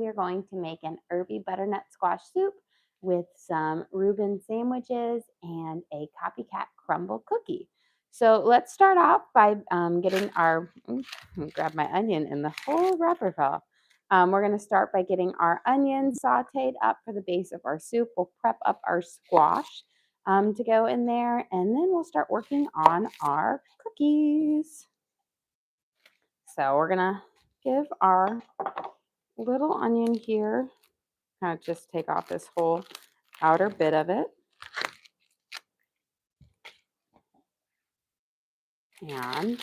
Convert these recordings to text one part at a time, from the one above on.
We are going to make an herby butternut squash soup with some Reuben sandwiches and a Copycat Crumbl cookie. So let's start off by getting our, grab my onion and the whole wrapper fell off. We're going to start by getting our onions sauteed up for the base of our soup. We'll prep up our squash to go in there, and then we'll start working on our cookies. So we're going to give our little onion here, kind of just take off this whole outer bit of it. And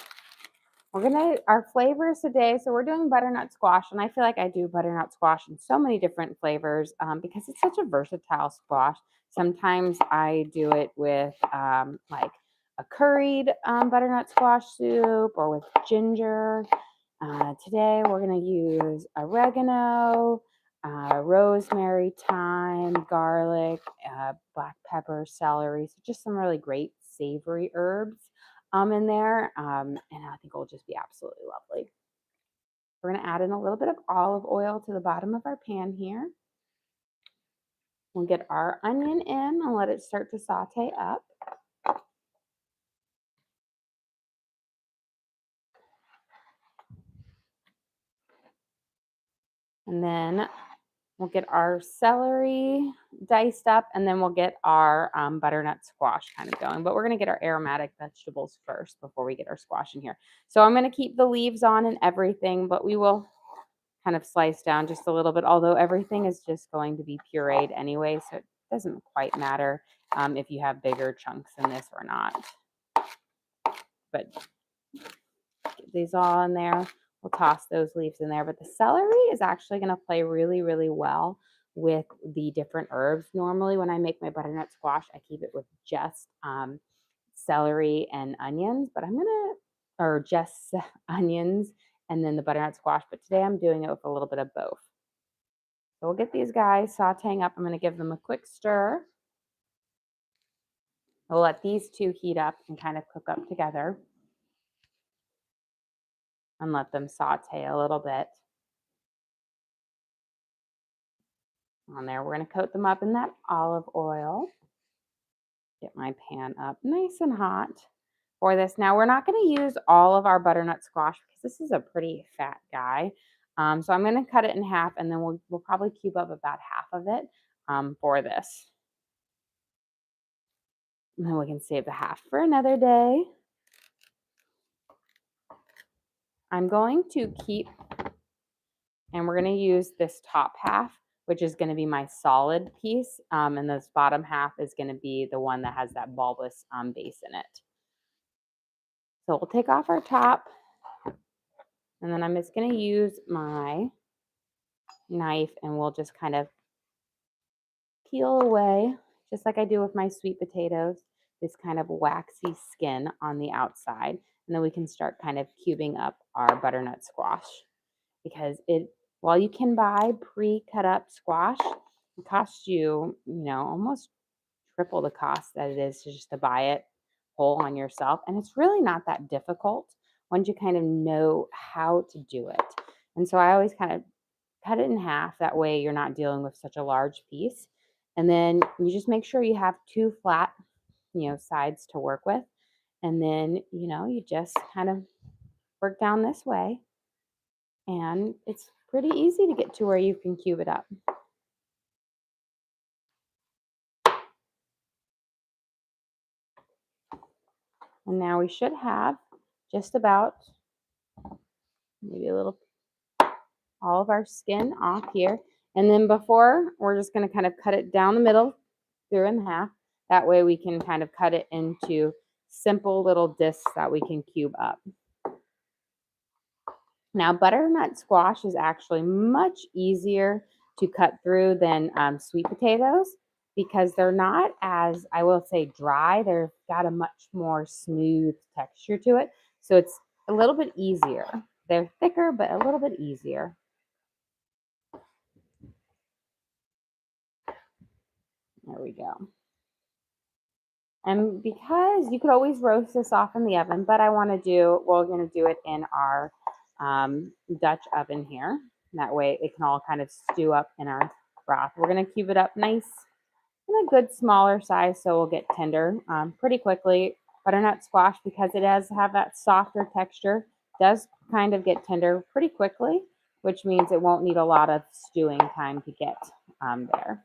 our flavors today, so we're doing butternut squash, and I feel like I do butternut squash in so many different flavors because it's such a versatile squash. Sometimes I do it with like a curried butternut squash soup or with ginger. Today we're going to use oregano, rosemary, thyme, garlic, black pepper, celery. So just some really great savory herbs in there. And I think it'll just be absolutely lovely. We're going to add in a little bit of olive oil to the bottom of our pan here. We'll get our onion in and let it start to saute up. And then we'll get our celery diced up, and then we'll get our butternut squash kind of going. But we're going to get our aromatic vegetables first before we get our squash in here. So I'm going to keep the leaves on and everything, but we will kind of slice down just a little bit, although everything is just going to be pureed anyway, so it doesn't quite matter if you have bigger chunks in this or not. But get these all in there. We'll toss those leaves in there, but the celery is actually going to play really, really well with the different herbs. Normally when I make my butternut squash, I keep it with just celery and onions, but or just onions and then the butternut squash, but today I'm doing it with a little bit of both. So we'll get these guys sauteing up. I'm going to give them a quick stir. We'll let these two heat up and kind of cook up together. And let them saute a little bit. On there, we're going to coat them up in that olive oil. Get my pan up nice and hot for this. Now, we're not going to use all of our butternut squash because this is a pretty fat guy. So I'm going to cut it in half, and then we'll probably cube up about half of it for this. And then we can save the half for another day. I'm going to keep, and we're going to use this top half, which is going to be my solid piece. And this bottom half is going to be the one that has that bulbous base in it. So we'll take off our top, and then I'm just going to use my knife, and we'll just kind of peel away, just like I do with my sweet potatoes, this kind of waxy skin on the outside. And then we can start kind of cubing up our butternut squash, because while you can buy pre-cut up squash, it costs you, almost triple the cost that it is to buy it whole on yourself. And it's really not that difficult once you kind of know how to do it. And so I always kind of cut it in half. That way you're not dealing with such a large piece. And then you just make sure you have two flat, sides to work with. And then, you just kind of work down this way. And it's pretty easy to get to where you can cube it up. And now we should have just about maybe all of our skin off here. And then before, we're just going to kind of cut it down the middle, through in half. That way we can kind of cut it into simple little discs that we can cube up. Now, butternut squash is actually much easier to cut through than sweet potatoes, because they're not as, I will say, dry. They've got a much more smooth texture to it. So it's a little bit easier. They're thicker, but a little bit easier. There we go. And because you could always roast this off in the oven, but we're going to do it in our Dutch oven here. And that way it can all kind of stew up in our broth. We're going to cube it up nice in a good smaller size so we'll get tender pretty quickly. Butternut squash, because it does have that softer texture, does kind of get tender pretty quickly, which means it won't need a lot of stewing time to get there.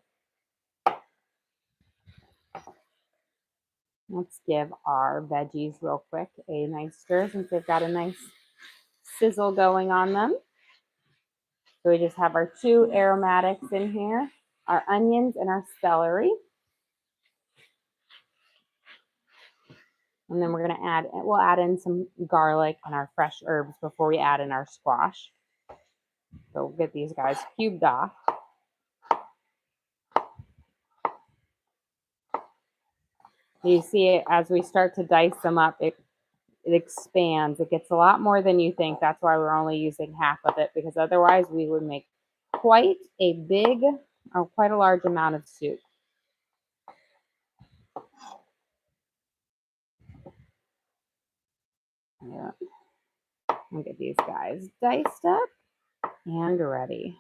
Let's give our veggies real quick a nice stir since they've got a nice sizzle going on them. So we just have our 2 aromatics in here, our onions and our celery. And then we're going to we'll add in some garlic and our fresh herbs before we add in our squash. So we'll get these guys cubed off. You see it as we start to dice them up, it expands. It gets a lot more than you think. That's why we're only using half of it, because otherwise we would make quite a big or quite a large amount of soup. Yeah. I'll get these guys diced up and ready.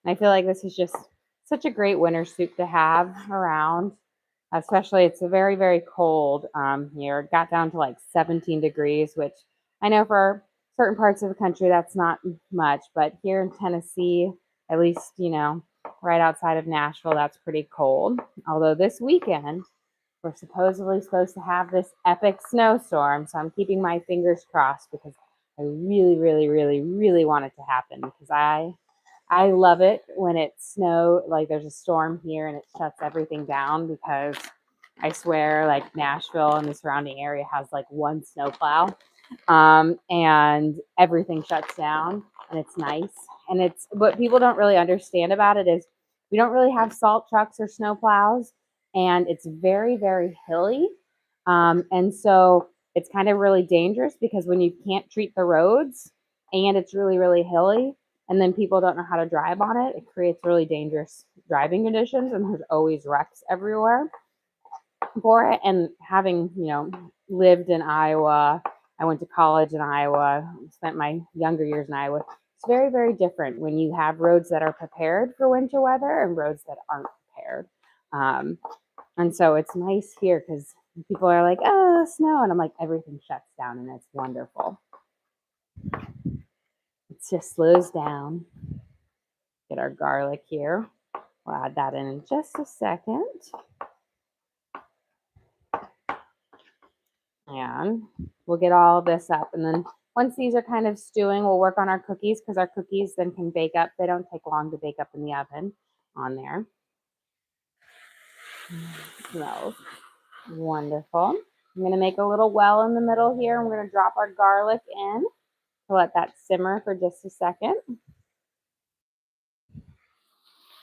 I feel like this is just such a great winter soup to have around. Especially, it's very, very cold here. It got down to like 17 degrees, which I know for certain parts of the country that's not much, but here in Tennessee, at least, you know, right outside of Nashville, that's pretty cold. Although this weekend, we're supposedly supposed to have this epic snowstorm, so I'm keeping my fingers crossed because I really, really, really, really want it to happen because I love it when it snows, like there's a storm here and it shuts everything down, because I swear like Nashville and the surrounding area has like 1 snowplow and everything shuts down and it's nice. And it's what people don't really understand about it is we don't really have salt trucks or snowplows, and it's very, very hilly. And so it's kind of really dangerous because when you can't treat the roads and it's really, really hilly, and then people don't know how to drive on it, it creates really dangerous driving conditions, and there's always wrecks everywhere for it. And having, you know, lived in Iowa, I went to college in Iowa, spent my younger years in Iowa. It's very, very different when you have roads that are prepared for winter weather and roads that aren't prepared. And so it's nice here because people are like, oh, snow. And I'm like, everything shuts down and it's wonderful. It just slows down. Get our garlic here. We'll add that in just a second. And we'll get all of this up. And then once these are kind of stewing, we'll work on our cookies because our cookies then can bake up. They don't take long to bake up in the oven on there. Smells wonderful. I'm going to make a little well in the middle here. I'm going to drop our garlic in to let that simmer for just a second.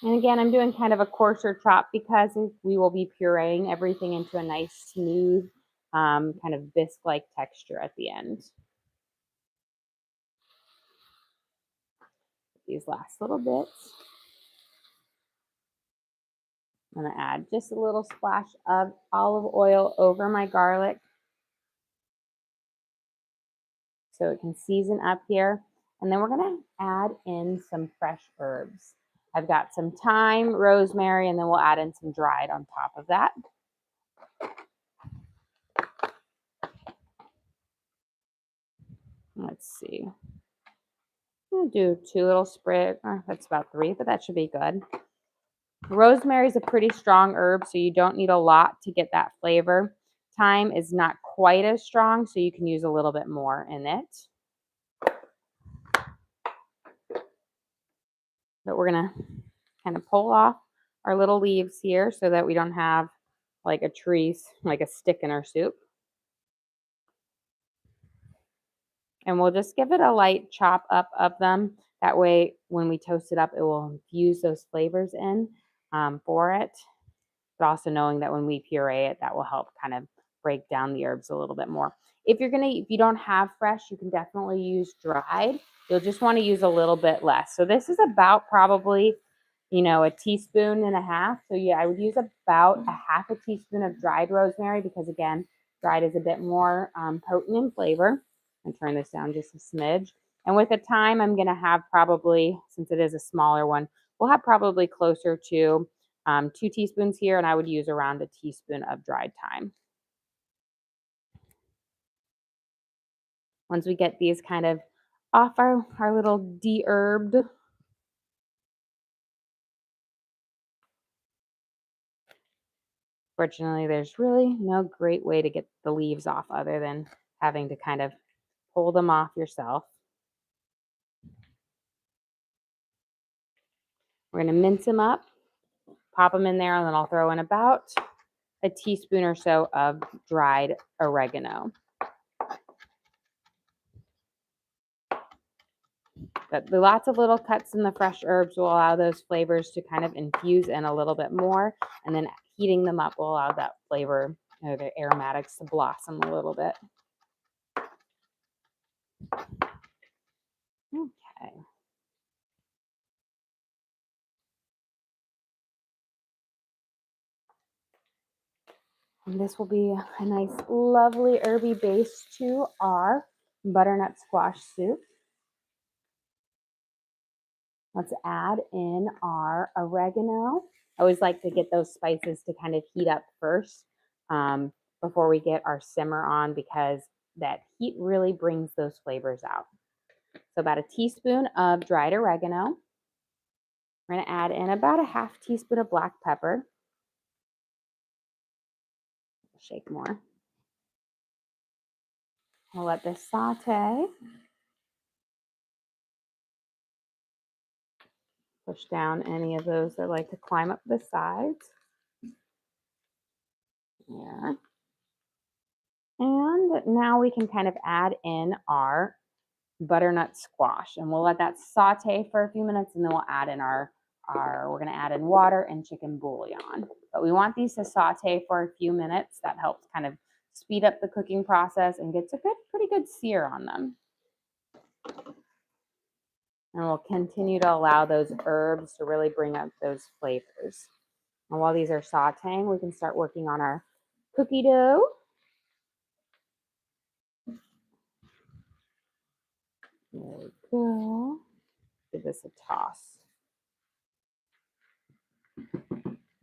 And again, I'm doing kind of a coarser chop because we will be pureeing everything into a nice, smooth, kind of bisque-like texture at the end. These last little bits. I'm going to add just a little splash of olive oil over my garlic so it can season up here. And then we're going to add in some fresh herbs. I've got some thyme, rosemary, and then we'll add in some dried on top of that. Let's see. I'm going to do 2 little sprigs. That's about 3, but that should be good. Rosemary is a pretty strong herb, so you don't need a lot to get that flavor. Thyme is not quite as strong, so you can use a little bit more in it. But we're going to kind of pull off our little leaves here so that we don't have like a tree, like a stick in our soup. And we'll just give it a light chop up of them. That way, when we toast it up, it will infuse those flavors in for it. But also knowing that when we puree it, that will help kind of break down the herbs a little bit more. If you don't have fresh, you can definitely use dried. You'll just want to use a little bit less. So this is about probably, you know, a teaspoon and a half. So yeah, I would use about a half a teaspoon of dried rosemary because again, dried is a bit more potent in flavor. And turn this down just a smidge. And with the thyme, I'm going to have probably, since it is a smaller one, we'll have probably closer to 2 teaspoons here, and I would use around a teaspoon of dried thyme. Once we get these kind of off our little de-herbed, fortunately, there's really no great way to get the leaves off other than having to kind of pull them off yourself. We're going to mince them up, pop them in there, and then I'll throw in about a teaspoon or so of dried oregano. But the lots of little cuts in the fresh herbs will allow those flavors to kind of infuse in a little bit more, and then heating them up will allow that flavor or the aromatics to blossom a little bit. Okay. And this will be a nice, lovely herby base to our butternut squash soup. Let's add in our oregano. I always like to get those spices to kind of heat up first before we get our simmer on, because that heat really brings those flavors out. So about a teaspoon of dried oregano. We're going to add in about a half teaspoon of black pepper. Shake more. We'll let this saute. Push down any of those that like to climb up the sides. There. And now we can kind of add in our butternut squash, and we'll let that saute for a few minutes, and then we'll add in we're going to add in water and chicken bouillon. But we want these to saute for a few minutes. That helps kind of speed up the cooking process and gets a pretty good sear on them. And we'll continue to allow those herbs to really bring up those flavors. And while these are sauteing, we can start working on our cookie dough. There we go. Give this a toss.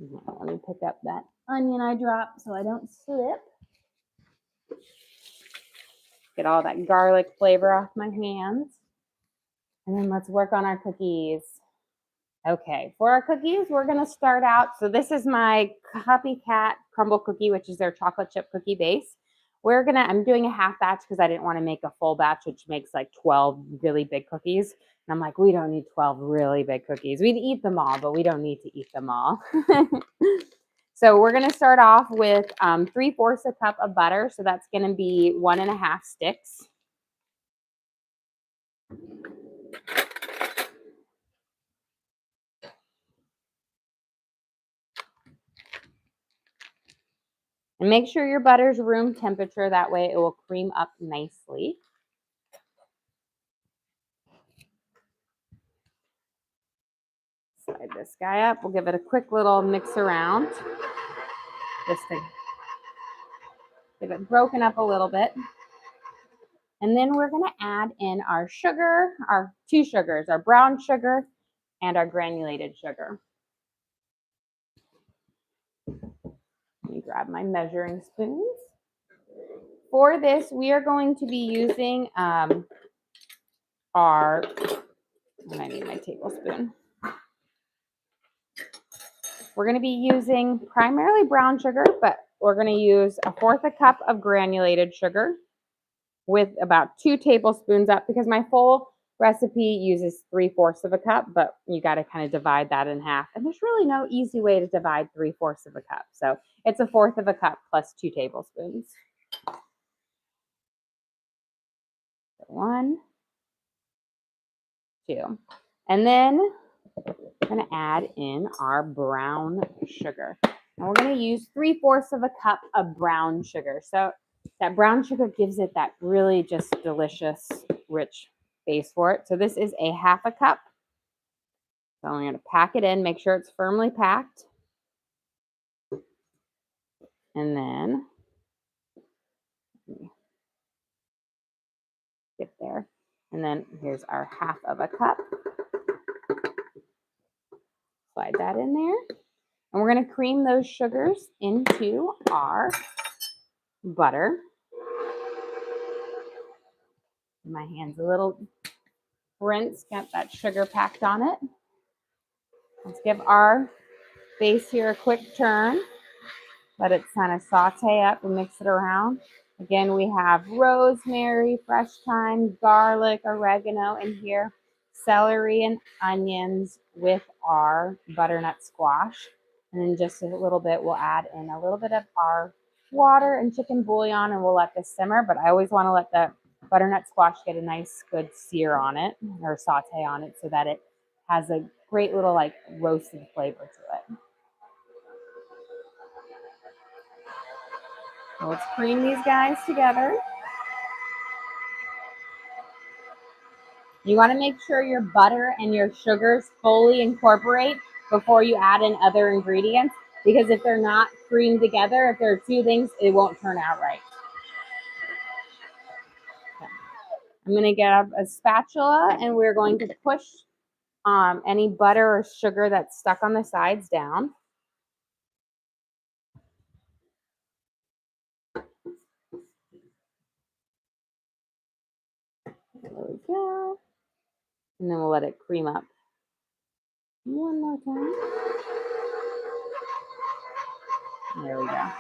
Now, let me pick up that onion I dropped so I don't slip. Get all that garlic flavor off my hands. And then let's work on our cookies. Okay, for our cookies, we're going to start out. So this is my Copycat Crumbl cookie, which is their chocolate chip cookie base. I'm doing a half batch because I didn't want to make a full batch, which makes like 12 really big cookies. And I'm like, we don't need 12 really big cookies. We'd eat them all, but we don't need to eat them all. So we're going to start off with 3/4 a cup of butter. So that's going to be 1.5 sticks. And make sure your butter's room temperature. That way it will cream up nicely. Slide this guy up. We'll give it a quick little mix around just to get it broken up a little bit. And then we're going to add in our sugar, our 2 sugars, our brown sugar and our granulated sugar. Let me grab my measuring spoons. For this, we are going to be using I need my tablespoon. We're going to be using primarily brown sugar, but we're going to use 1/4 a cup of granulated sugar with about 2 tablespoons up, because my full recipe uses 3/4 of a cup, but you got to kind of divide that in half. And there's really no easy way to divide 3/4 of a cup. So it's 1/4 of a cup plus 2 tablespoons. 1, 2. And then we're going to add in our brown sugar. And we're going to use 3/4 of a cup of brown sugar. So that brown sugar gives it that really just delicious, rich base for it. So this is a 1/2 a cup. So I'm going to pack it in, make sure it's firmly packed. And then get there. And then here's our half of a cup. Slide that in there. And we're going to cream those sugars into our butter. My hand's a little rinse, got that sugar packed on it. Let's give our base here a quick turn. Let it kind of saute up and mix it around. Again, we have rosemary, fresh thyme, garlic, oregano in here, celery and onions with our butternut squash. And then just a little bit, we'll add in a little bit of our water and chicken bouillon, and we'll let this simmer. But I always want to let the butternut squash get a nice good sear on it or saute on it so that it has a great little like roasted flavor to it. So let's cream these guys together. You want to make sure your butter and your sugars fully incorporate before you add in other ingredients, because if they're not creamed together, if there are two things, it won't turn out right. Okay. I'm going to get a spatula and we're going to push any butter or sugar that's stuck on the sides down. There we go. And then we'll let it cream up one more time. There we go.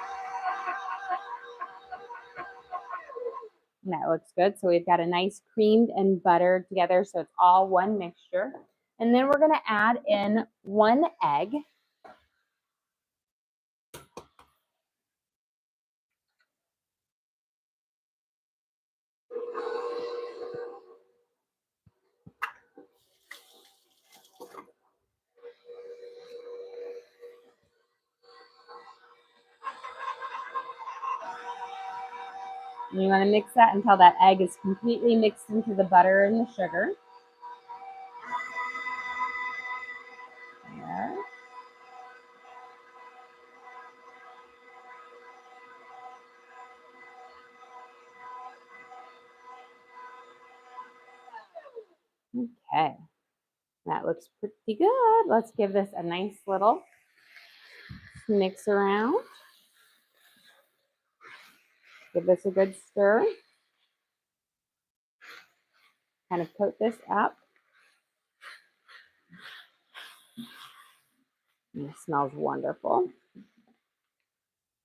And that looks good. So we've got a nice creamed and buttered together, so it's all one mixture. And then we're going to add in 1 egg. And you want to mix that until that egg is completely mixed into the butter and the sugar. There. Okay, that looks pretty good. Let's give this a nice little mix around. Give this a good stir. Kind of coat this up. And it smells wonderful.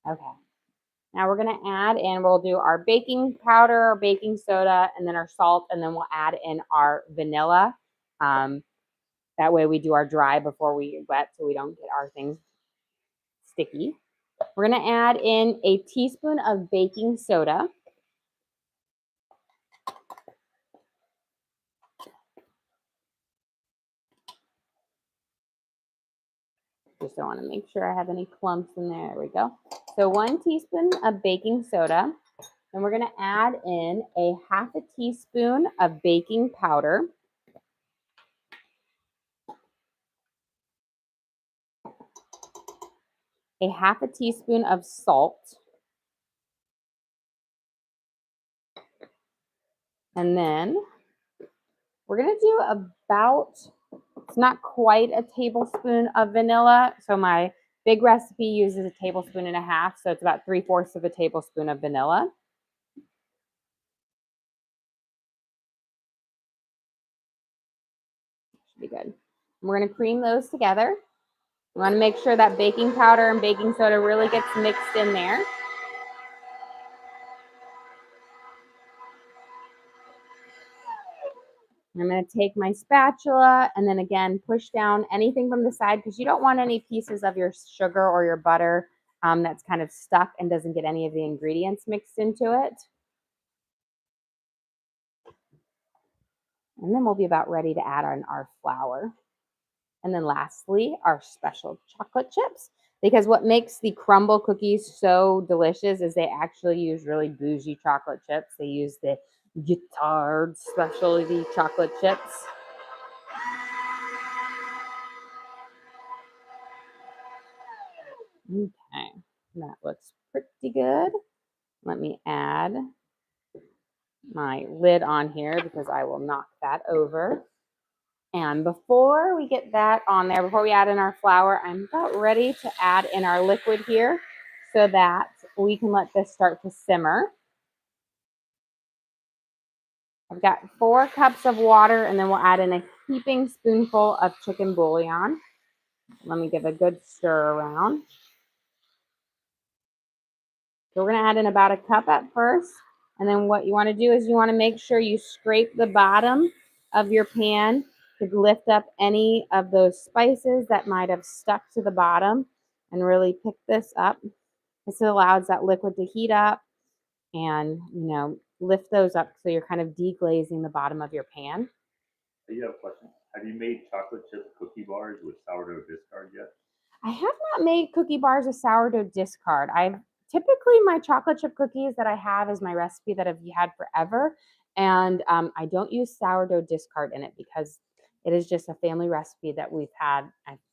Okay. Now we're going to add in, we'll do our baking powder, our baking soda, and then our salt, and then we'll add in our vanilla. That way we do our dry before we wet so we don't get our things sticky. We're going to add in a teaspoon of baking soda. Just don't want to make sure I have any clumps in there. There we go. So 1 teaspoon of baking soda. And we're going to add in a half a teaspoon of baking powder. A half a teaspoon of salt. And then we're going to do about, it's not quite a tablespoon of vanilla. So my big recipe uses a tablespoon and a half. So it's about 3/4 of a tablespoon of vanilla. Should be good. We're going to cream those together. You want to make sure that baking powder and baking soda really gets mixed in there. I'm going to take my spatula and then again push down anything from the side, because you don't want any pieces of your sugar or your butter that's kind of stuck and doesn't get any of the ingredients mixed into it. And then we'll be about ready to add on our flour. And then lastly, our special chocolate chips, because what makes the Crumbl cookies so delicious is they actually use really bougie chocolate chips. They use the Guittard specialty chocolate chips. Okay, that looks pretty good. Let me add my lid on here because I will knock that over. And before we get that on there, before we add in our flour, I'm about ready to add in our liquid here so that we can let this start to simmer. I've got 4 cups of water, and then we'll add in a heaping spoonful of chicken bouillon. Let me give a good stir around. So we're going to add in about a cup at first. And then what you want to do is you want to make sure you scrape the bottom of your pan to lift up any of those spices that might have stuck to the bottom and really pick this up. This allows that liquid to heat up and, lift those up so you're kind of deglazing the bottom of your pan. You have a question. Have you made chocolate chip cookie bars with sourdough discard yet? I have not made cookie bars with sourdough discard. I've typically my chocolate chip cookies that I have is my recipe that I've had forever, and I don't use sourdough discard in it because it is just a family recipe that we've had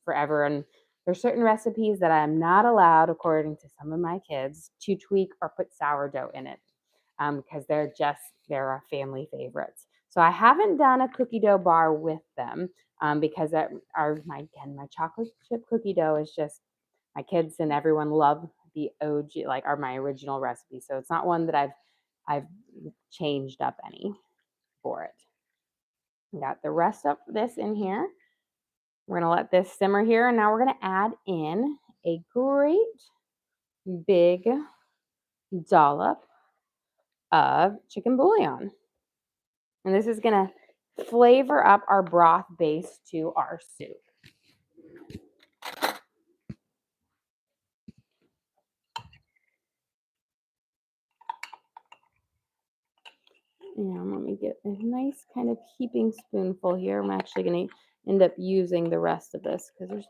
forever. And there's certain recipes that I'm not allowed, according to some of my kids, to tweak or put sourdough in it because they're a family favorites. So I haven't done a cookie dough bar with them because my chocolate chip cookie dough is just my kids and everyone love the OG, like are my original recipe. So it's not one that I've changed up any for it. Got the rest of this in here. We're gonna let this simmer here, and now we're gonna add in a great big dollop of chicken bouillon. And this is gonna flavor up our broth base to our soup. And let me get a nice kind of heaping spoonful here. I'm actually going to end up using the rest of this because there's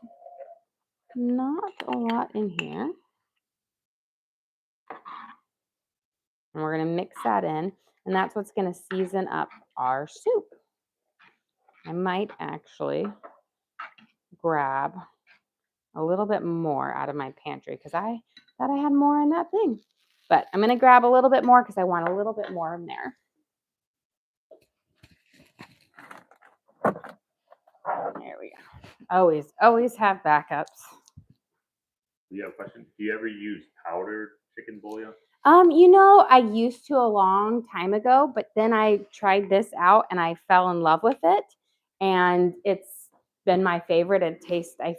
not a lot in here. And we're going to mix that in, and that's what's going to season up our soup. I might actually grab a little bit more out of my pantry because I thought I had more in that thing. But I'm going to grab a little bit more because I want a little bit more in there. There we go. Always have backups. Do you have a question? Do you ever use powdered chicken bouillon? I used to a long time ago, but then I tried this out and I fell in love with it, and it's been my favorite. I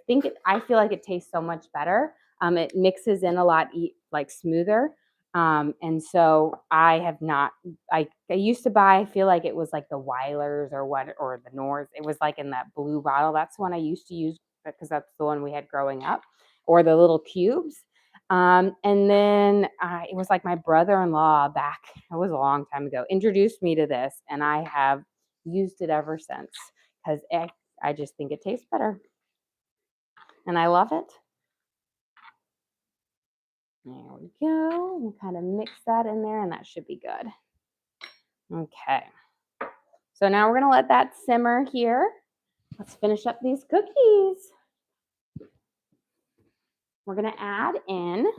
feel like it tastes so much better. It mixes in a lot like smoother. And so I have not. I used to buy. I feel like it was like the Weilers or the North. It was like in that blue bottle. That's the one I used to use because that's the one we had growing up, or the little cubes. And then it was like my brother-in-law it was a long time ago, introduced me to this, and I have used it ever since because I just think it tastes better. And I love it. There we go. We'll kind of mix that in there, and that should be good. Okay. So now we're going to let that simmer here. Let's finish up these cookies. We're going to add in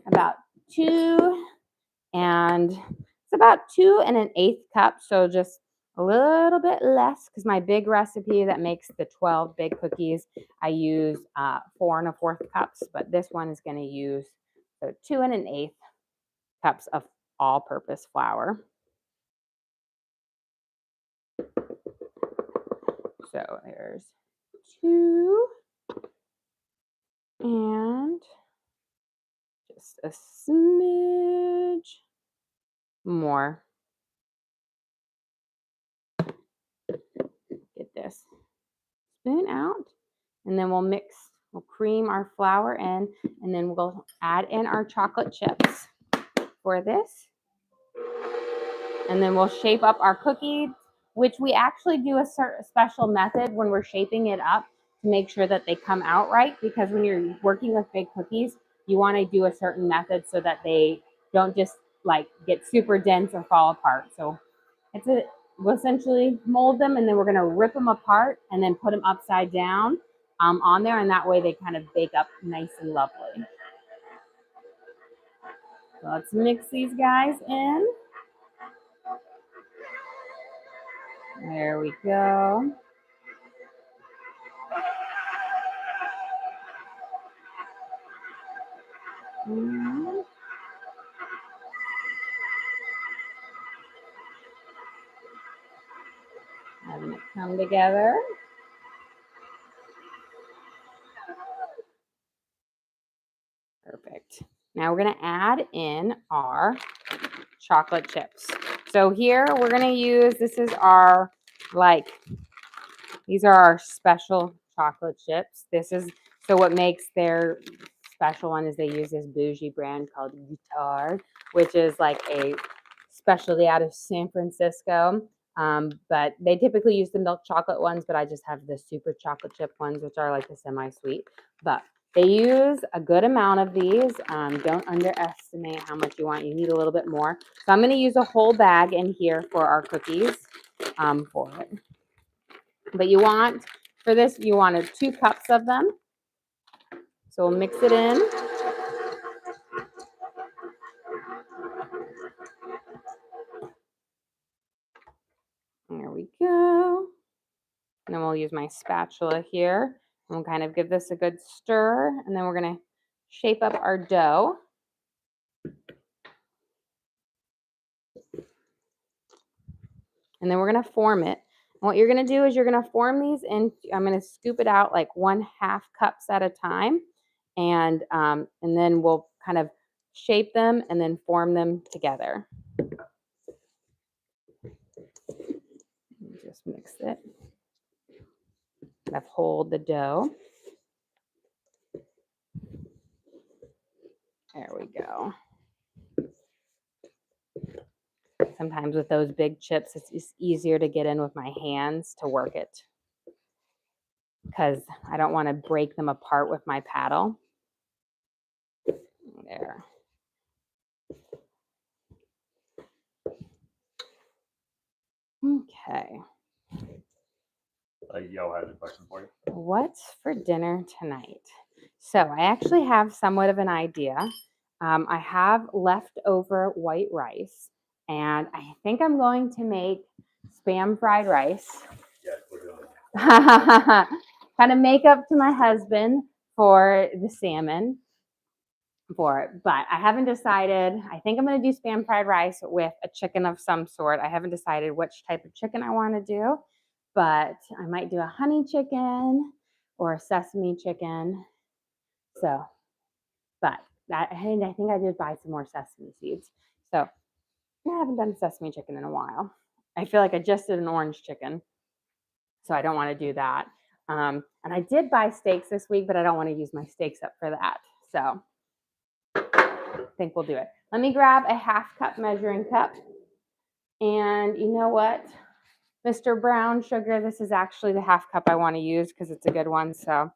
about 2 1/8 cup, so just a little bit less because my big recipe that makes the 12 big cookies, I use 4 1/4 cups, but this one is going to use 2 1/8 cups of all-purpose flour. So there's 2 and just a smidge more. Get this spoon out, and then we'll cream our flour in, and then we'll add in our chocolate chips for this. And then we'll shape up our cookie, which we actually do a special method when we're shaping it up to make sure that they come out right, because when you're working with big cookies, you want to do a certain method so that they don't just like get super dense or fall apart. So we'll essentially mold them, and then we're going to rip them apart and then put them upside down on there, and that way they kind of bake up nice and lovely. So let's mix these guys in. There we go. Mm. Having it come together. Perfect. Now we're going to add in our chocolate chips. So here we're going to use, this is our, like, these are our special chocolate chips. This is, so what makes their special one is they use this bougie brand called Guitar, which is like a specialty out of San Francisco. But they typically use the milk chocolate ones, but I just have the super chocolate chip ones, which are like the semi-sweet. But they use a good amount of these. Don't underestimate how much you want. You need a little bit more. So I'm going to use a whole bag in here for our cookies for it. But you want, for this, you wanted 2 cups of them. So we'll mix it in. There we go. And then we'll use my spatula here. And we'll kind of give this a good stir. And then we're going to shape up our dough. And then we're going to form it. And what you're going to do is you're going to form these in, I'm going to scoop it out like 1/2 cups at a time. And then we'll kind of shape them and then form them together. Just mix it. Kind of hold the dough. There we go. Sometimes with those big chips, it's just easier to get in with my hands to work it because I don't want to break them apart with my paddle. There. Okay. Yo has a question for you. What's for dinner tonight? So I actually have somewhat of an idea. I have leftover white rice, and I think I'm going to make Spam fried rice. Yes, we're doing it. Kind of make up to my husband for the salmon for it, but I haven't decided. I think I'm going to do Spam fried rice with a chicken of some sort. I haven't decided which type of chicken I want to do, but I might do a honey chicken or a sesame chicken. So, but I think I did buy some more sesame seeds. So I haven't done sesame chicken in a while. I feel like I just did an orange chicken, so I don't want to do that. And I did buy steaks this week, but I don't want to use my steaks up for that. So I think we'll do it. Let me grab a 1/2 cup measuring cup. And you know what, Mr. Brown Sugar, this is actually the 1/2 cup I want to use because it's a good one. So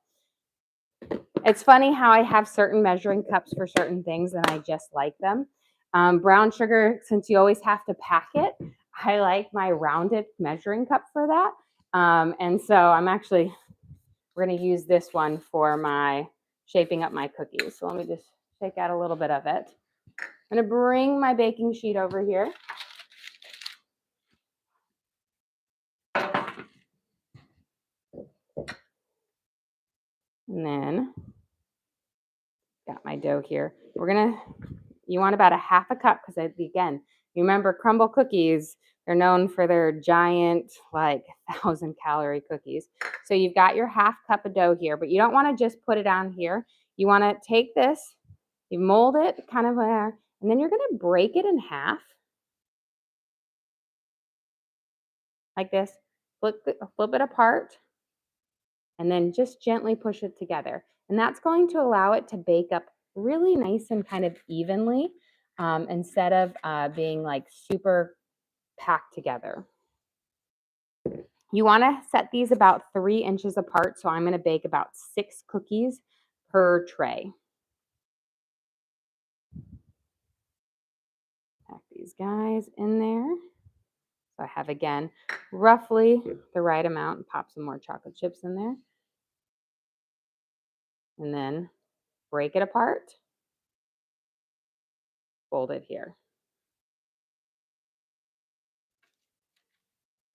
it's funny how I have certain measuring cups for certain things and I just like them. Brown sugar, since you always have to pack it, I like my rounded measuring cup for that. And so we're going to use this one for my shaping up my cookies. So let me just take out a little bit of it. I'm going to bring my baking sheet over here. And then got my dough here. You want about a 1/2 cup because again, you remember Crumbl cookies, they're known for their giant, like 1,000-calorie cookies. So you've got your 1/2 cup of dough here, but you don't want to just put it on here. You want to take this, you mold it kind of there, and then you're going to break it in half like this, flip it apart, and then just gently push it together. And that's going to allow it to bake up really nice and kind of evenly instead of being like super packed together. You want to set these about 3 inches apart. So I'm going to bake about 6 cookies per tray. Pack these guys in there. So I have, again, roughly the right amount. Pop some more chocolate chips in there. And then break it apart. Fold it here.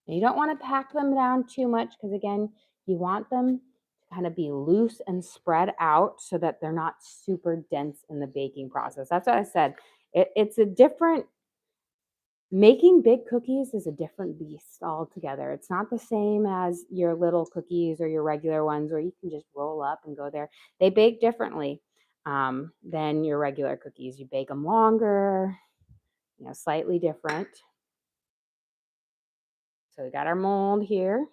You don't want to pack them down too much because, again, you want them to kind of be loose and spread out so that they're not super dense in the baking process. That's what I said. It's a different, making big cookies is a different beast altogether. It's not the same as your little cookies or your regular ones where you can just roll up and go there. They bake differently than your regular cookies. You bake them longer, slightly different. So we got our mold here.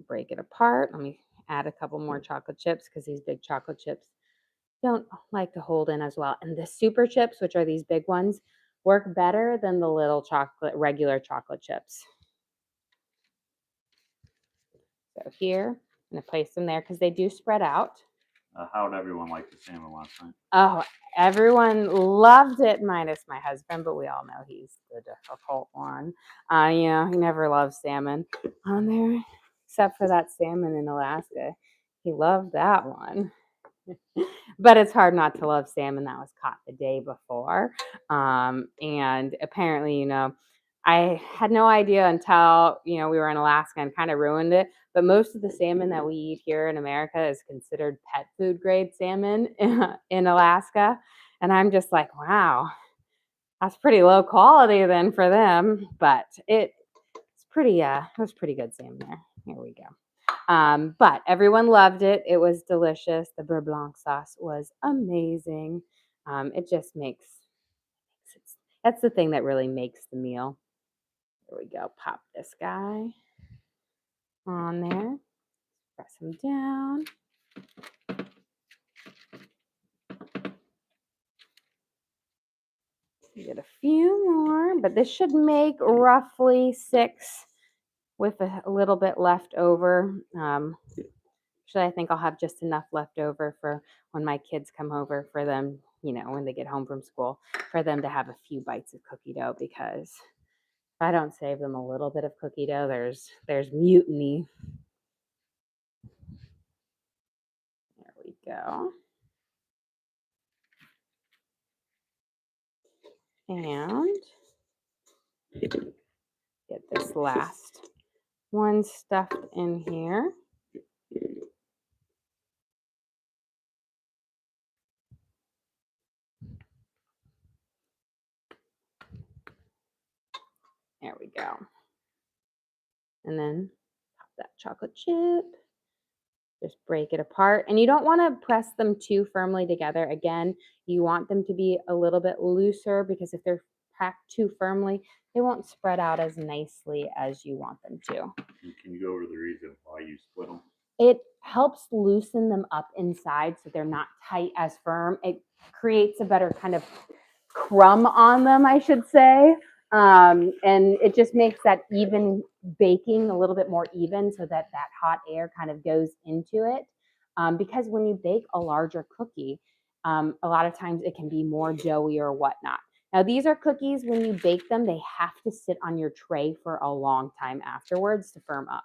Break it apart. Let me add a couple more chocolate chips because these big chocolate chips don't like to hold in as well. And the super chips, which are these big ones, work better than the little regular chocolate chips. So here, I'm going to place them there because they do spread out. How did everyone like the salmon last night? Oh, everyone loved it, minus my husband, but we all know he's the difficult one. He never loved salmon on there, except for that salmon in Alaska. He loved that one. But it's hard not to love salmon that was caught the day before. And apparently, I had no idea until, we were in Alaska and kind of ruined it. But most of the salmon that we eat here in America is considered pet food grade salmon in Alaska. And I'm just like, wow, that's pretty low quality then for them. But it was pretty good salmon there. Here we go. But everyone loved it. It was delicious. The beurre blanc sauce was amazing. It just that's the thing that really makes the meal. There we go. Pop this guy on there. Press him down. Get a few more, but this should make roughly 6 with a little bit left over. Actually, I think I'll have just enough left over for when my kids come over for them, when they get home from school, for them to have a few bites of cookie dough, because if I don't save them a little bit of cookie dough, there's mutiny. There we go. And get this last one stuffed in here. There we go. And then pop that chocolate chip. Just break it apart. And you don't want to press them too firmly together. Again, you want them to be a little bit looser, because if they're packed too firmly, they won't spread out as nicely as you want them to. Can you go over the reason why you split them? It helps loosen them up inside so they're not tight as firm. It creates a better kind of crumb on them, I should say. And it just makes that even baking a little bit more even, so that hot air kind of goes into it. Because when you bake a larger cookie, a lot of times it can be more doughy or whatnot. Now, these are cookies, when you bake them, they have to sit on your tray for a long time afterwards to firm up.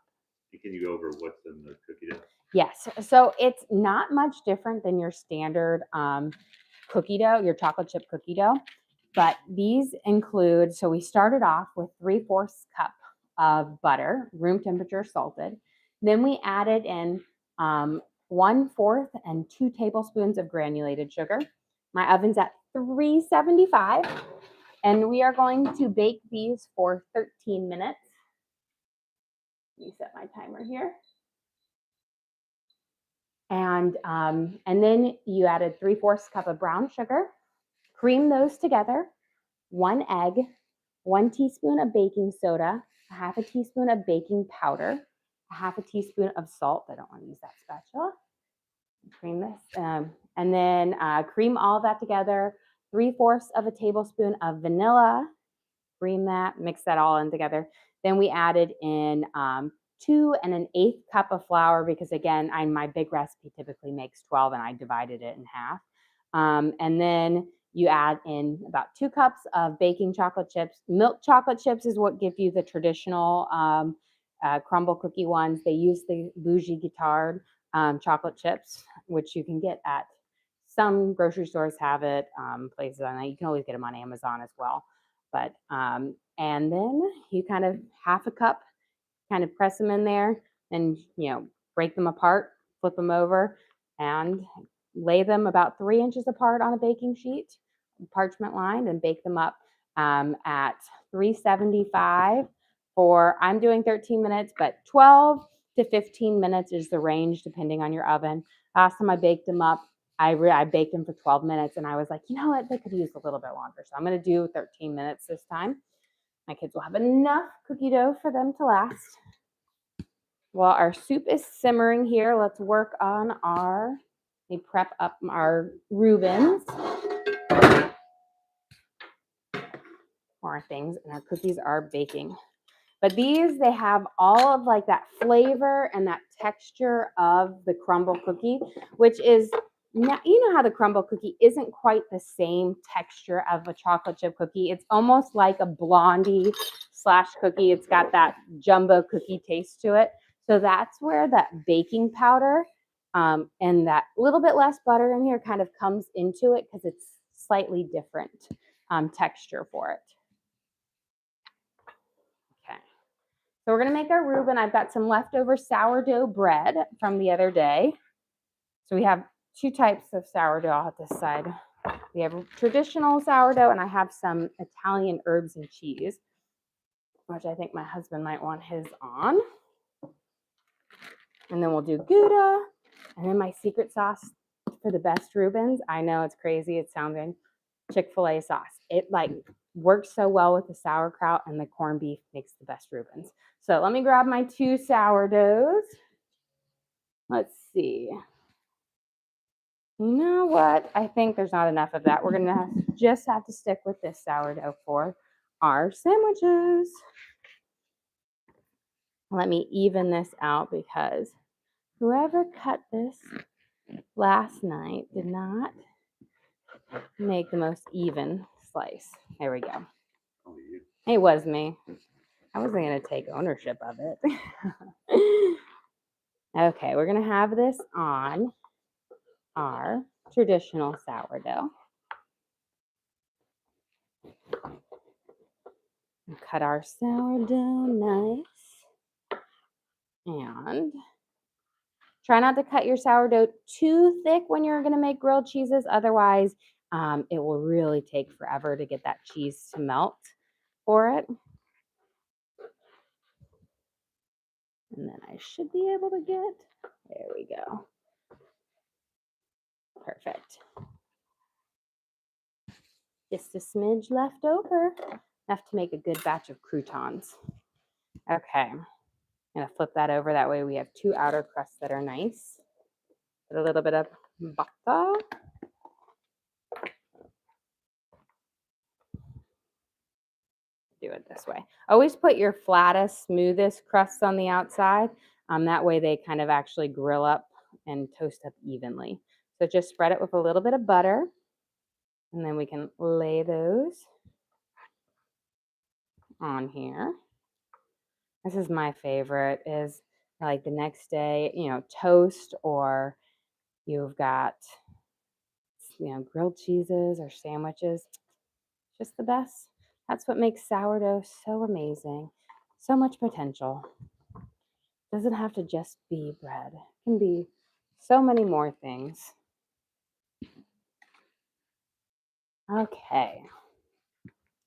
Can you go over what's in the cookie dough? Yes. So it's not much different than your standard cookie dough, your chocolate chip cookie dough. But these include, so we started off with 3/4 cup of butter, room temperature salted. Then we added in 1/4 and 2 tablespoons of granulated sugar. My oven's at 375, and we are going to bake these for 13 minutes. Let me set my timer here. And then you added 3/4 cup of brown sugar. Cream those together. 1 egg, 1 teaspoon of baking soda, a 1/2 teaspoon of baking powder, a 1/2 teaspoon of salt. I don't want to use that spatula. Cream this. And then cream all of that together. 3/4 of a tablespoon of vanilla. Cream that, mix that all in together. Then we added in 2 1/8 cup of flour, because again, my big recipe typically makes 12, and I divided it in half. And then you add in about 2 cups of baking chocolate chips. Milk chocolate chips is what give you the traditional Crumbl cookie ones. They use the bougie guitar chocolate chips, which you can get at some grocery stores, have it, places on that. You can always get them on Amazon as well. But, and then you kind of half a cup, kind of press them in there and, break them apart, flip them over, and lay them about 3 inches apart on a baking sheet, parchment lined, and bake them up at 375 for, I'm doing 13 minutes, but 12 to 15 minutes is the range depending on your oven. Last time I baked them up, I baked them for 12 minutes and I was like, you know what, they could use a little bit longer. So I'm going to do 13 minutes this time. My kids will have enough cookie dough for them to last. While our soup is simmering here, let's work on we prep up our Reubens. More things, and our cookies are baking. But these, they have all of like that flavor and that texture of the Crumbl cookie, which is, you know how the Crumbl cookie isn't quite the same texture of a chocolate chip cookie. It's almost like a blondie / cookie. It's got that jumbo cookie taste to it. So that's where that baking powder and that little bit less butter in here kind of comes into it because it's slightly different texture for it. Okay. So we're going to make our Reuben. I've got some leftover sourdough bread from the other day. So we have 2 types of sourdough. I'll have to decide. We have traditional sourdough, and I have some Italian herbs and cheese, which I think my husband might want his on. And then we'll do Gouda, and then my secret sauce for the best Reubens. I know it's crazy. It's sounding Chick-fil-A sauce. It works so well with the sauerkraut, and the corned beef makes the best Reubens. So let me grab my 2 sourdoughs. Let's see. You know what? I think there's not enough of that. We're going to just have to stick with this sourdough for our sandwiches. Let me even this out because whoever cut this last night did not make the most even slice. There we go. It was me. I wasn't going to take ownership of it. Okay, we're going to have this on our traditional sourdough. Cut our sourdough nice. And try not to cut your sourdough too thick when you're going to make grilled cheeses. Otherwise, it will really take forever to get that cheese to melt for it. And then I should be able to there we go. Perfect. Just a smidge left over, enough to make a good batch of croutons. Okay, I'm going to flip that over. That way we have 2 outer crusts that are nice. Put a little bit of butter. Do it this way. Always put your flattest, smoothest crusts on the outside. That way they kind of actually grill up and toast up evenly. So just spread it with a little bit of butter. And then we can lay those on here. This is my favorite, is like the next day, toast, or you've got, grilled cheeses or sandwiches. Just the best. That's what makes sourdough so amazing. So much potential. Doesn't have to just be bread. It can be so many more things. Okay.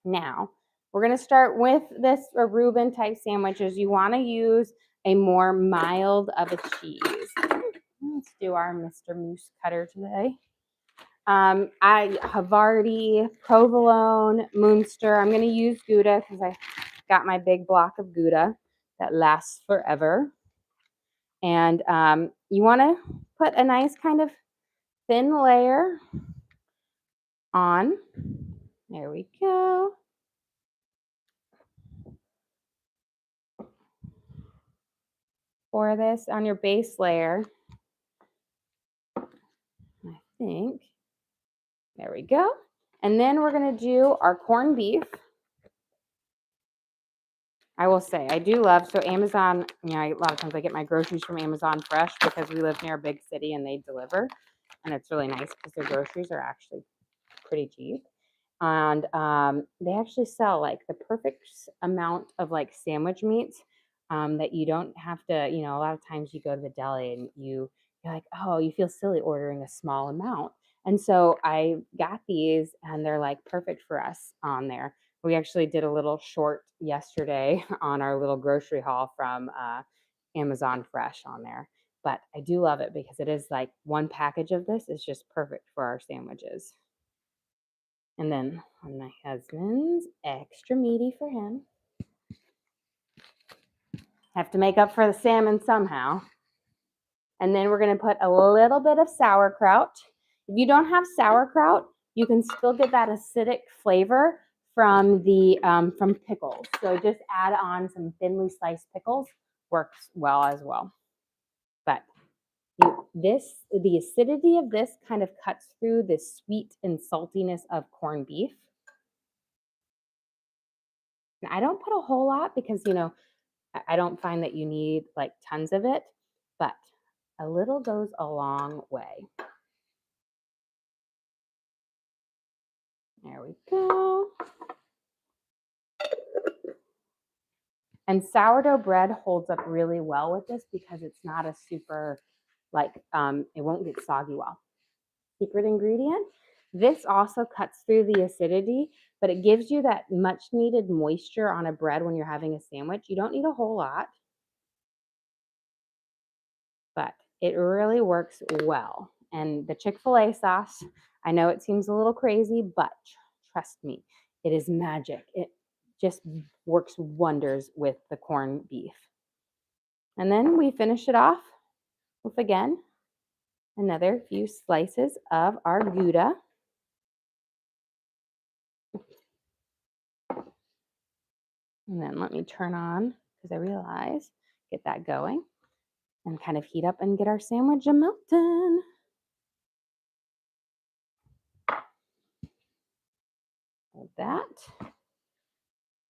Now, we're going to start with this Reuben type sandwiches. You want to use a more mild of a cheese. Let's do our Mr. Moose cutter today. I Havarti, Provolone, Munster. I'm going to use Gouda because I got my big block of Gouda that lasts forever. And you want to put a nice kind of thin layer on. There we go. For this on your base layer. I think. There we go. And then we're going to do our corned beef. I will say, I do love, so Amazon, a lot of times I get my groceries from Amazon Fresh because we live near a big city and they deliver. And it's really nice because their groceries are actually pretty cheap. And they actually sell like the perfect amount of like sandwich meats that you don't have to, you know, a lot of times you go to the deli and you're like, oh, you feel silly ordering a small amount. And so I got these and they're like perfect for us on there. We actually did a little short yesterday on our little grocery haul from Amazon Fresh on there. But I do love it because it is like one package of this is just perfect for our sandwiches. And then on my husband's, extra meaty for him. Have to make up for the salmon somehow. And then we're going to put a little bit of sauerkraut. If you don't have sauerkraut, you can still get that acidic flavor from the from pickles. So just add on some thinly sliced pickles, works well as well. But the acidity of this kind of cuts through the sweet and saltiness of corned beef. And I don't put a whole lot because, you know, I don't find that you need like tons of it, but a little goes a long way. There we go. And sourdough bread holds up really well with this because it's not a super, like, it won't get soggy well. Secret ingredient. This also cuts through the acidity, but it gives you that much needed moisture on a bread when you're having a sandwich. You don't need a whole lot, but it really works well. And the Chick-fil-A sauce, I know it seems a little crazy, but trust me, it is magic. It just works wonders with the corned beef. And then we finish it off with, again, another few slices of our Gouda. And then let me turn on, because I realize, get that going and kind of heat up and get our sandwich a-melting. That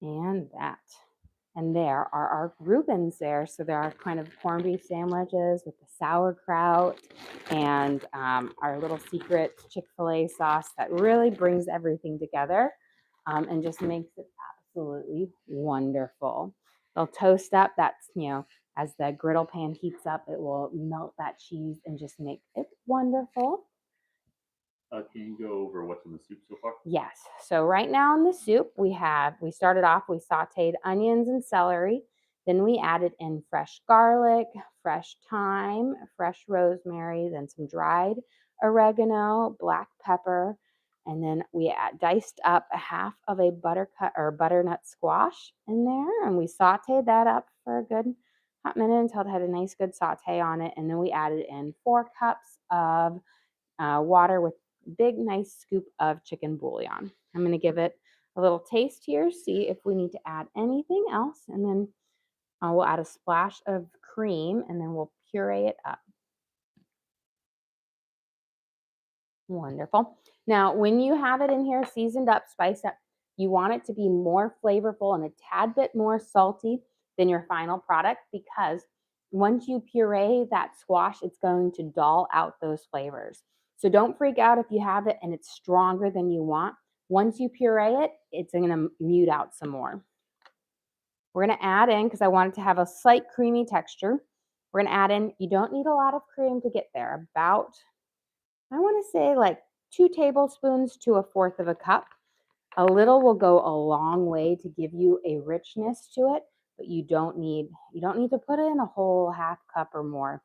and that. And there are our Reubens there. So there are kind of corned beef sandwiches with the sauerkraut and our little secret Chick-fil-A sauce that really brings everything together and just makes it absolutely wonderful. They'll toast up. That's, you know, as the griddle pan heats up, it will melt that cheese and just make it wonderful. Can you go over what's in the soup so far? Yes. So right now in the soup, we started off, we sauteed onions and celery. Then we added in fresh garlic, fresh thyme, fresh rosemary, then some dried oregano, black pepper. And then we diced up a half of a butternut squash in there. And we sauteed that up for a good hot minute until it had a nice good saute on it. And then we added in 4 cups of water with big nice scoop of chicken bouillon. I'm going to give it a little taste here, see if we need to add anything else, and then we'll add a splash of cream and then we'll puree it up. Wonderful. Now, when you have it in here seasoned up, spiced up, you want it to be more flavorful and a tad bit more salty than your final product, because once you puree that squash, it's going to dull out those flavors. So don't freak out if you have it and it's stronger than you want. Once you puree it, it's going to mute out some more. We're going to add in, because I want it to have a slight creamy texture, we're going to add in, you don't need a lot of cream to get there, about, I want to say like 2 tablespoons to 1/4 of a cup. A little will go a long way to give you a richness to it, but you don't need to put in a whole half cup or more.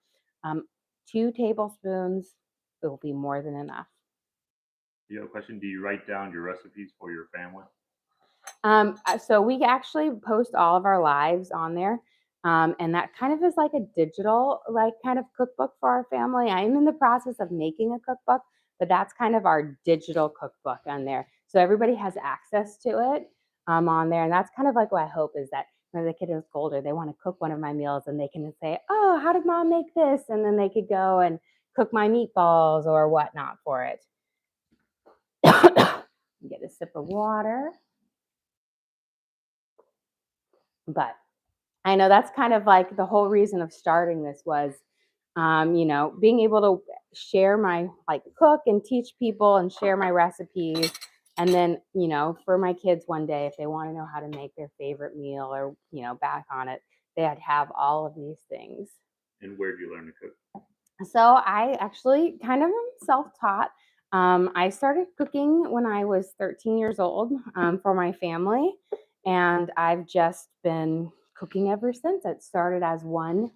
2 tablespoons will be more than enough. You have a question? Do you write down your recipes for your family? So we actually post all of our lives on there. And that kind of is like a digital, like kind of cookbook for our family. I'm in the process of making a cookbook, but that's kind of our digital cookbook on there. So everybody has access to it on there. And that's kind of like what I hope is that when the kid is older, they want to cook one of my meals and they can say, oh, how did mom make this? And then they could go and cook my meatballs or whatnot for it. Get a sip of water. But I know that's kind of like the whole reason of starting this was, you know, being able to share my, like, cook and teach people and share my recipes And then, for my kids one day, if they want to know how to make their favorite meal or, back on it, they'd have all of these things. And where did you learn to cook? So I actually kind of am self-taught. I started cooking when I was 13 years old for my family, and I've just been cooking ever since. It started as one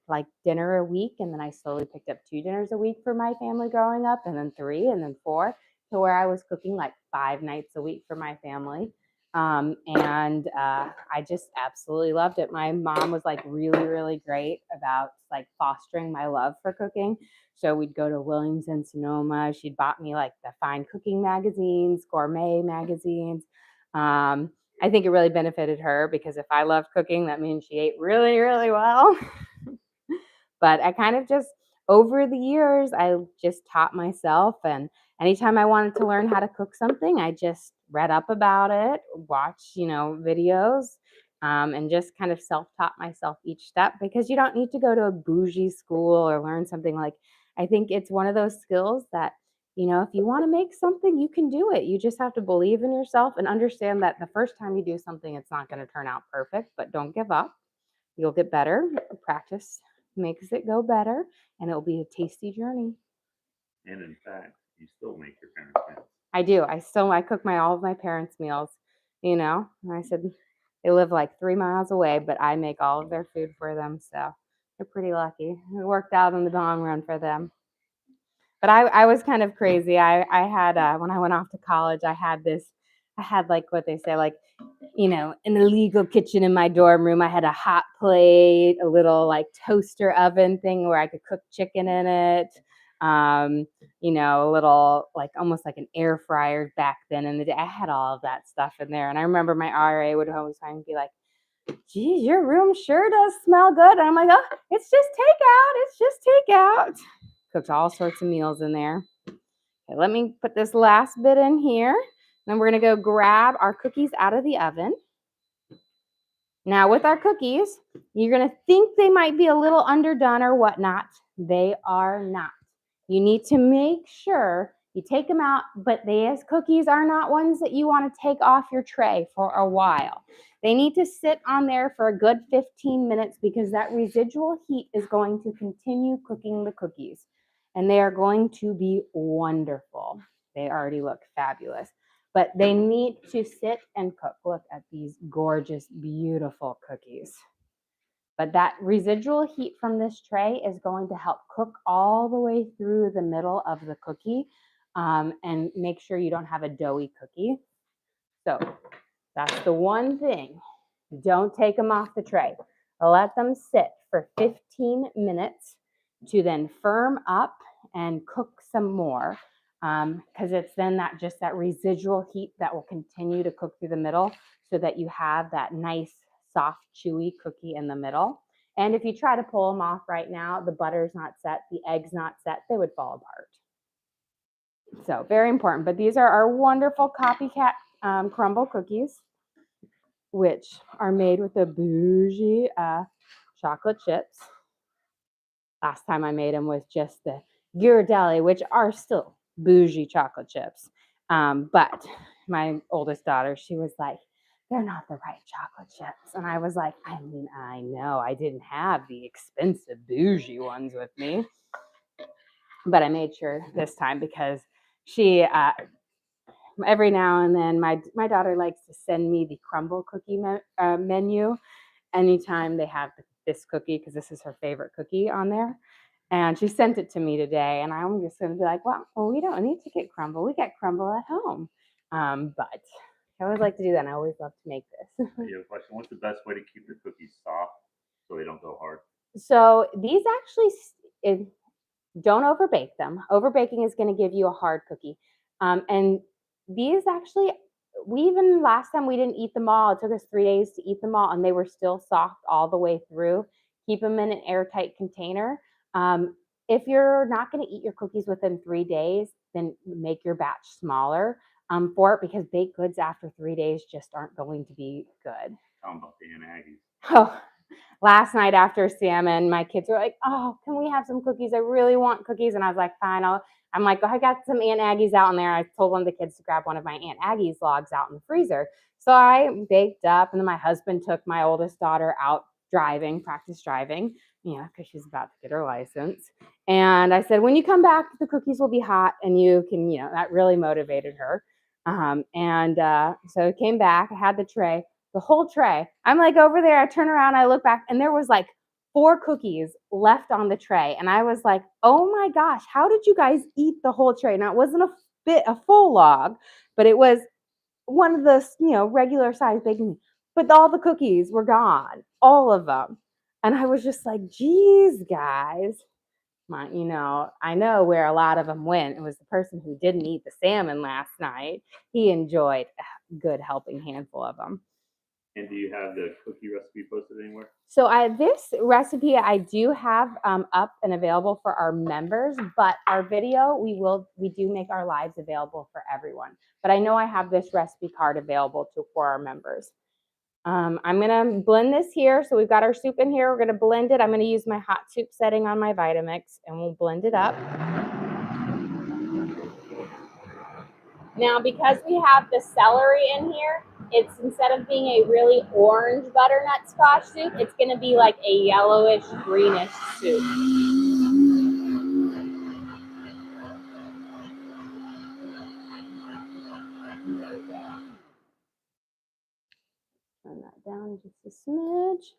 like dinner a week, and then I slowly picked up 2 dinners a week for my family growing up, and then 3, and then 4, to where I was cooking like 5 nights a week for my family. And I just absolutely loved it. My mom was like really, really great about like fostering my love for cooking. So we'd go to Williams and Sonoma. She'd bought me like the fine cooking magazines, gourmet magazines. I think it really benefited her because if I loved cooking, that means she ate really, really well. But I kind of just, over the years, I just taught myself. And anytime I wanted to learn how to cook something, I just read up about it, watch, videos, and just kind of self-taught myself each step because you don't need to go to a bougie school or learn something like, I think it's one of those skills that, if you want to make something, you can do it. You just have to believe in yourself and understand that the first time you do something, it's not going to turn out perfect, but don't give up. You'll get better. Practice makes it go better, and it'll be a tasty journey. And in fact, you still make your parents' meals. I do. I cook all of my parents' meals, And I said they live like 3 miles away, but I make all of their food for them, so they're pretty lucky. It worked out in the long run for them. But I was kind of crazy. I had when I went off to college, I had like what they say, like, an illegal kitchen in my dorm room. I had a hot plate, a little like toaster oven thing where I could cook chicken in it. A little like almost like an air fryer back then in the day. I had all of that stuff in there. And I remember my RA would always find be like, geez, your room sure does smell good. And I'm like, oh, it's just takeout. It's just takeout. Cooked all sorts of meals in there. Okay, let me put this last bit in here. Then we're going to go grab our cookies out of the oven. Now with our cookies, you're going to think they might be a little underdone or whatnot. They are not. You need to make sure you take them out, but these cookies are not ones that you want to take off your tray for a while. They need to sit on there for a good 15 minutes because that residual heat is going to continue cooking the cookies, and they are going to be wonderful. They already look fabulous. But they need to sit and cook. Look at these gorgeous, beautiful cookies. But that residual heat from this tray is going to help cook all the way through the middle of the cookie and make sure you don't have a doughy cookie. So that's the one thing. Don't take them off the tray. Let them sit for 15 minutes to then firm up and cook some more because it's then that residual heat that will continue to cook through the middle so that you have that nice, soft, chewy cookie in the middle. And if you try to pull them off right now, the butter's not set, the egg's not set, they would fall apart. So very important. But these are our wonderful Copycat Crumbl cookies, which are made with the bougie chocolate chips. Last time I made them with just the Ghirardelli, which are still bougie chocolate chips. But my oldest daughter, she was like, they're not the right chocolate chips. And I was like, I mean, I know I didn't have the expensive bougie ones with me. But I made sure this time because she, every now and then, my daughter likes to send me the Crumbl cookie menu anytime they have this cookie because this is her favorite cookie on there. And she sent it to me today, and I'm just going to be like, well, we don't need to get Crumbl. We get Crumbl at home. But I always like to do that, and I always love to make this. I have a question. What's the best way to keep your cookies soft so they don't go hard? So these actually, don't overbake them. Overbaking is going to give you a hard cookie. And these actually, last time we didn't eat them all. It took us 3 days to eat them all, and they were still soft all the way through. Keep them in an airtight container. If you're not going to eat your cookies within 3 days, then make your batch smaller for it because baked goods after 3 days just aren't going to be good. Tell them about the Aggies. Oh, Last night after salmon, my kids were like, "Oh, can we have some cookies? I really want cookies." And I was like, "Fine." I'm like, "I got some Aunt Aggie's out in there." I told one of the kids to grab one of my Aunt Aggie's logs out in the freezer. So I baked up, and then my husband took my oldest daughter out driving, practice driving, because she's about to get her license. And I said, "When you come back, the cookies will be hot, and you can, that really motivated her." So I came back. I had the whole tray. I'm like over there. I turn around, I look back, and there was like 4 cookies left on the tray. And I was like, oh my gosh, how did you guys eat the whole tray? Now, it wasn't a full log, but it was one of the, regular size baking, but all the cookies were gone, all of them. And I was just like, geez, guys. I know where a lot of them went. It was the person who didn't eat the salmon last night. He enjoyed a good helping handful of them. And do you have the cookie recipe posted anywhere? So this recipe I do have up and available for our members, but our video, we do make our lives available for everyone. But I know I have this recipe card available for our members. I'm gonna blend this here. So we've got our soup in here. We're gonna blend it. I'm gonna use my hot soup setting on my Vitamix, and we'll blend it up. Now, because we have the celery in here, it's instead of being a really orange butternut squash soup, it's going to be like a yellowish, greenish soup. Turn that down just a smidge.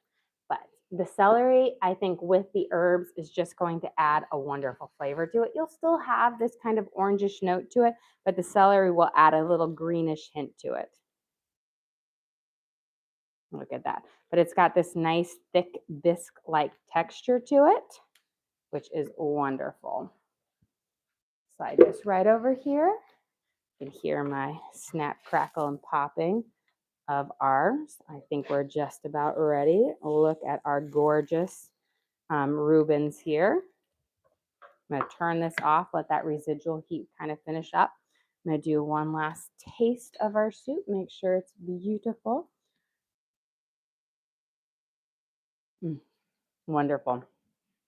But the celery, I think with the herbs is just going to add a wonderful flavor to it. You'll still have this kind of orangish note to it, but the celery will add a little greenish hint to it. Look at that. But it's got this nice thick bisque-like texture to it, which is wonderful. Slide this right over here. You can hear my snap, crackle, and popping of ours. I think we're just about ready. Look at our gorgeous Reubens here. I'm going to turn this off, let that residual heat kind of finish up. I'm going to do one last taste of our soup, make sure it's beautiful. Wonderful.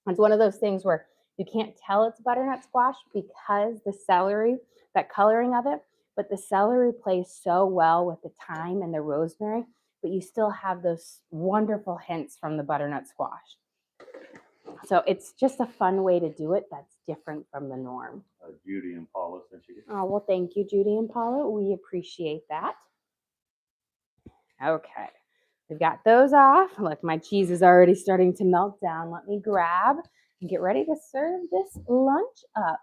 It's one of those things where you can't tell it's butternut squash because the celery, that coloring of it, but the celery plays so well with the thyme and the rosemary, but you still have those wonderful hints from the butternut squash. So it's just a fun way to do it that's different from the norm. Judy and Paula sent you. Oh, well, thank you, Judy and Paula. We appreciate that. Okay. We've got those off. Look, my cheese is already starting to melt down. Let me grab and get ready to serve this lunch up.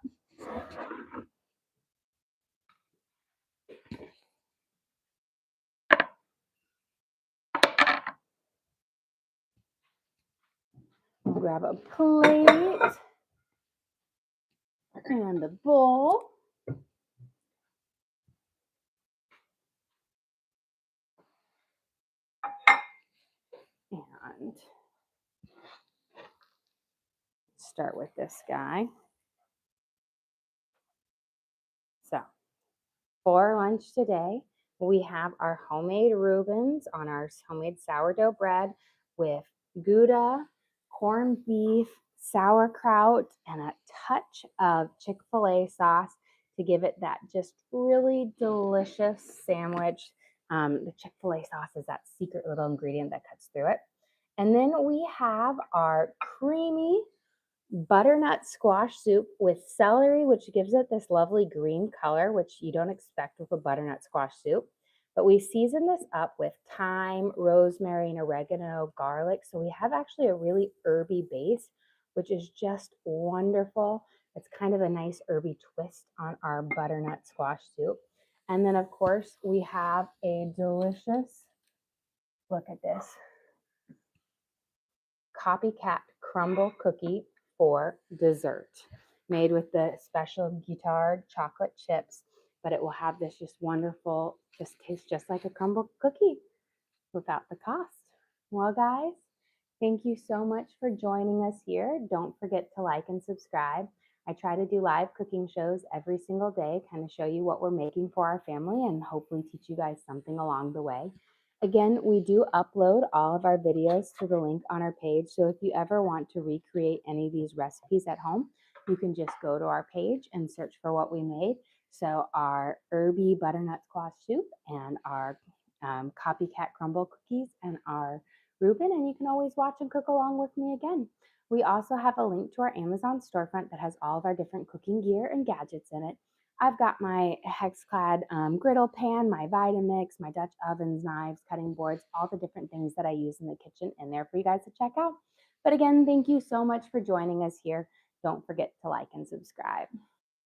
I'll grab a plate and a bowl. And start with this guy. So for lunch today, we have our homemade Reubens on our homemade sourdough bread with Gouda, corned beef, sauerkraut, and a touch of Chick-fil-A sauce to give it that just really delicious sandwich. The Chick-fil-A sauce is that secret little ingredient that cuts through it. And then we have our creamy butternut squash soup with celery, which gives it this lovely green color, which you don't expect with a butternut squash soup. But we season this up with thyme, rosemary, and oregano, garlic. So we have actually a really herby base, which is just wonderful. It's kind of a nice herby twist on our butternut squash soup. And then, of course, we have a delicious, look at this, Copycat Crumbl cookie for dessert, made with the special guitar chocolate chips, but it will have this just wonderful, just tastes just like a Crumbl cookie without the cost. Well, guys, thank you so much for joining us here. Don't forget to like and subscribe. I try to do live cooking shows every single day, kind of show you what we're making for our family and hopefully teach you guys something along the way. Again, we do upload all of our videos to the link on our page. So if you ever want to recreate any of these recipes at home, you can just go to our page and search for what we made. So our herby butternut squash soup and our copycat crumble cookies and our Reuben, and you can always watch and cook along with me again. We also have a link to our Amazon storefront that has all of our different cooking gear and gadgets in it. I've got my hex-clad griddle pan, my Vitamix, my Dutch ovens, knives, cutting boards, all the different things that I use in the kitchen in there for you guys to check out. But again, thank you so much for joining us here. Don't forget to like and subscribe.